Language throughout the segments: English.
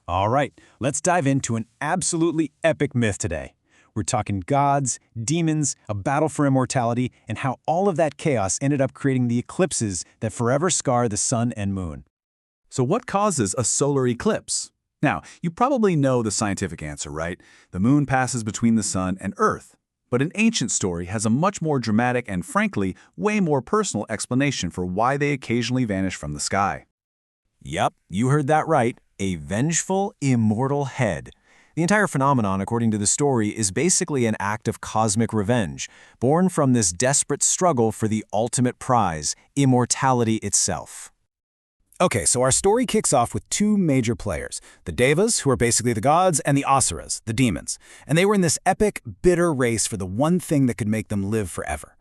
All right, let's dive into an absolutely epic myth today. We're talking gods, demons, a battle for immortality, and how all of that chaos ended up creating the eclipses that forever scar the sun and moon. So what causes a solar eclipse? Now, you probably know the scientific answer, right? The moon passes between the sun and Earth. But an ancient story has a much more dramatic and, frankly, way more personal explanation for why they occasionally vanish from the sky. Yep, you heard that right. A vengeful, immortal head. The entire phenomenon, according to the story, is basically an act of cosmic revenge, born from this desperate struggle for the ultimate prize, immortality itself. Okay, so our story kicks off with two major players, the Devas, who are basically the gods, and the Asuras, the demons. And they were in this epic, bitter race for the one thing that could make them live forever.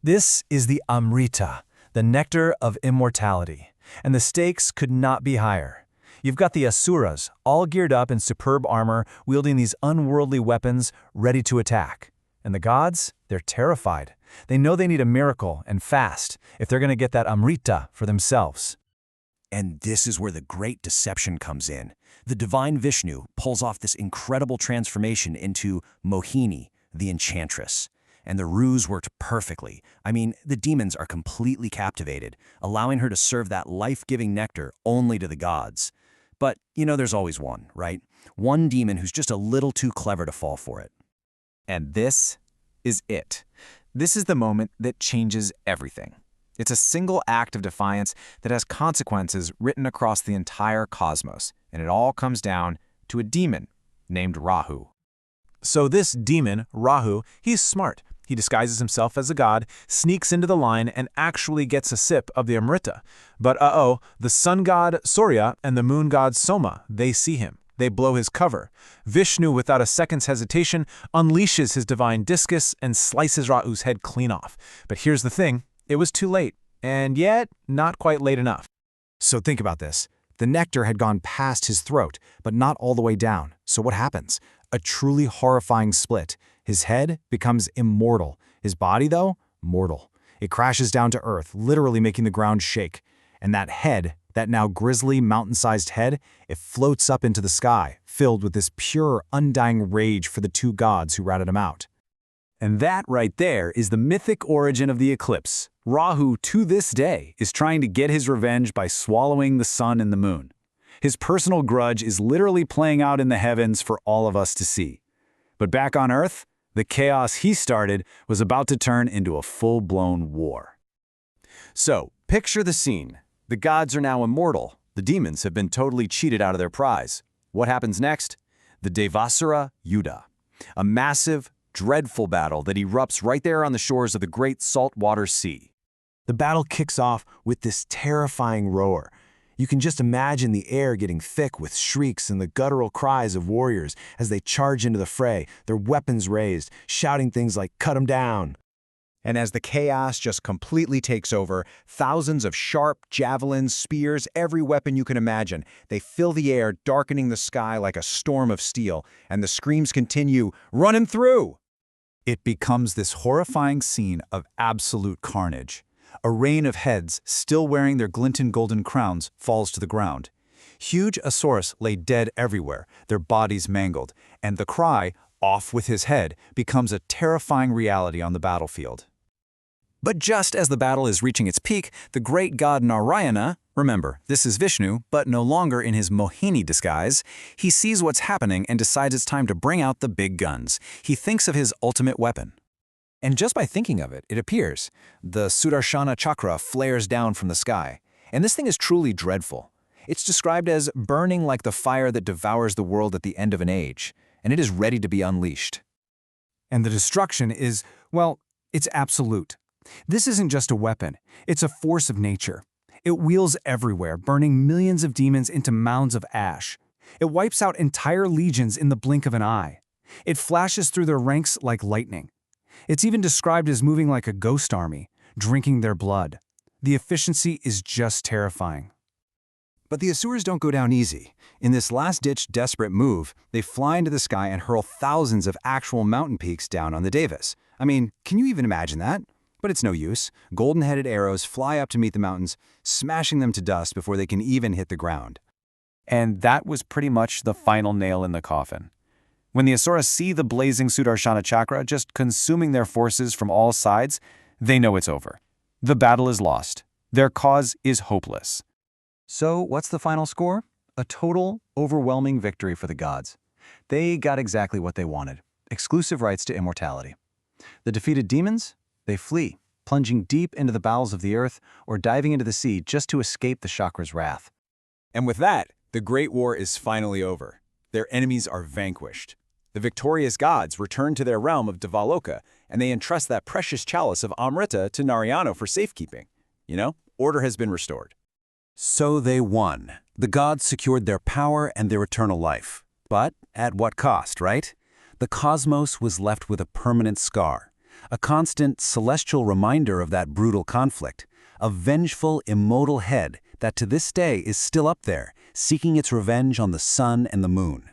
This is the Amrita, the nectar of immortality. And the stakes could not be higher. You've got the Asuras, all geared up in superb armor, wielding these unworldly weapons, ready to attack. And the gods, they're terrified. They know they need a miracle, and fast, if they're going to get that Amrita for themselves. And this is where the great deception comes in. The divine Vishnu pulls off this incredible transformation into Mohini, the enchantress. And the ruse worked perfectly. I mean, the demons are completely captivated, allowing her to serve that life-giving nectar only to the gods. But, there's always one, right? One demon who's just a little too clever to fall for it. And this is it. This is the moment that changes everything. It's a single act of defiance that has consequences written across the entire cosmos, and it all comes down to a demon named Rahu. So this demon, Rahu, he's smart. He disguises himself as a god, sneaks into the line, and actually gets a sip of the Amrita. But the sun god Surya and the moon god Soma, they see him. They blow his cover. Vishnu, without a second's hesitation, unleashes his divine discus and slices Rahu's head clean off. But here's the thing. It was too late, and yet not quite late enough. So think about this. The nectar had gone past his throat, but not all the way down. So what happens? A truly horrifying split. His head becomes immortal. His body, though, mortal. It crashes down to earth, literally making the ground shake. And that head, that now grisly, mountain-sized head, it floats up into the sky, filled with this pure, undying rage for the two gods who ratted him out. And that right there is the mythic origin of the eclipse. Rahu, to this day, is trying to get his revenge by swallowing the sun and the moon. His personal grudge is literally playing out in the heavens for all of us to see. But back on Earth, the chaos he started was about to turn into a full-blown war. So, picture the scene. The gods are now immortal. The demons have been totally cheated out of their prize. What happens next? The Devasura Yuddha. A massive, dreadful battle that erupts right there on the shores of the great saltwater sea. The battle kicks off with this terrifying roar. You can just imagine the air getting thick with shrieks and the guttural cries of warriors as they charge into the fray, their weapons raised, shouting things like, "Cut 'em down." And as the chaos just completely takes over, thousands of sharp javelins, spears, every weapon you can imagine, they fill the air, darkening the sky like a storm of steel, and the screams continue, "Run him through!" It becomes this horrifying scene of absolute carnage. A rain of heads, still wearing their glinting golden crowns, falls to the ground. Huge Asuras lay dead everywhere, their bodies mangled, and the cry, "Off with his head," becomes a terrifying reality on the battlefield. But just as the battle is reaching its peak, the great god Narayana, remember, this is Vishnu, but no longer in his Mohini disguise, he sees what's happening and decides it's time to bring out the big guns. He thinks of his ultimate weapon. And just by thinking of it, it appears. The Sudarshana Chakra flares down from the sky. And this thing is truly dreadful. It's described as burning like the fire that devours the world at the end of an age, and it is ready to be unleashed. And the destruction is, well, it's absolute. This isn't just a weapon, it's a force of nature. It wheels everywhere, burning millions of demons into mounds of ash. It wipes out entire legions in the blink of an eye. It flashes through their ranks like lightning. It's even described as moving like a ghost army, drinking their blood. The efficiency is just terrifying. But the Asuras don't go down easy. In this last-ditch desperate move, they fly into the sky and hurl thousands of actual mountain peaks down on the Devas. I mean, can you even imagine that? But it's no use. Golden-headed arrows fly up to meet the mountains, smashing them to dust before they can even hit the ground. And that was pretty much the final nail in the coffin. When the Asuras see the blazing Sudarshana Chakra just consuming their forces from all sides, they know it's over. The battle is lost. Their cause is hopeless. So what's the final score? A total, overwhelming victory for the gods. They got exactly what they wanted, exclusive rights to immortality. The defeated demons? They flee, plunging deep into the bowels of the earth or diving into the sea just to escape the chakra's wrath. And with that, the Great War is finally over. Their enemies are vanquished. The victorious gods return to their realm of Devaloka, and they entrust that precious chalice of Amrita to Narayana for safekeeping. You know, order has been restored. So they won. The gods secured their power and their eternal life. But at what cost, right? The cosmos was left with a permanent scar, a constant celestial reminder of that brutal conflict, a vengeful, immortal head that to this day is still up there, seeking its revenge on the sun and the moon.